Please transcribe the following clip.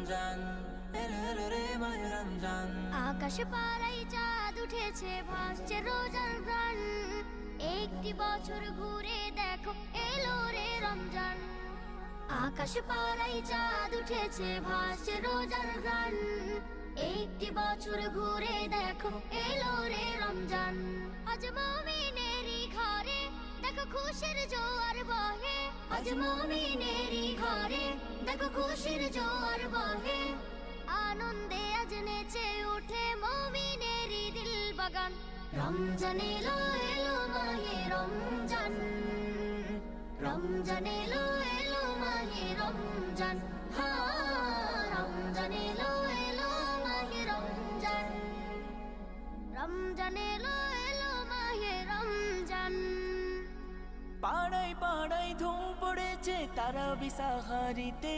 রমজান, এলো এলো রে মাহে রমজান। আকাশ পাড়ায় চাঁদ উঠেছে, ভাসছে রোজার গান। একটি বছর ঘুরে দেখো, এলো রে রমজান। আকাশ পাড়ায় চাঁদ উঠেছে, ভাসছে রোজার গান। একটি বছর ঘুরে দেখো, এলো রে রমজান। আজ মুমিনেরই ঘরে দেখো খুশির জোয়ার বহে। আজ মুমিনেরই ঘরে দেখো খুশির জোয়ার বহে। আনন্দে আজ নেচে উঠে মুমিনেরই দিল বাগান। রমজান এলো এলো মাহে রমজান, রমজান এলো এলো মাহে রমজান। রমজান এলো এলো মাহে রমজান, রমজান এলো এলো মাহে রমজান। পাড়ায় পাড়ায় ধুম পড়েছে তারাবি সাহারিতে,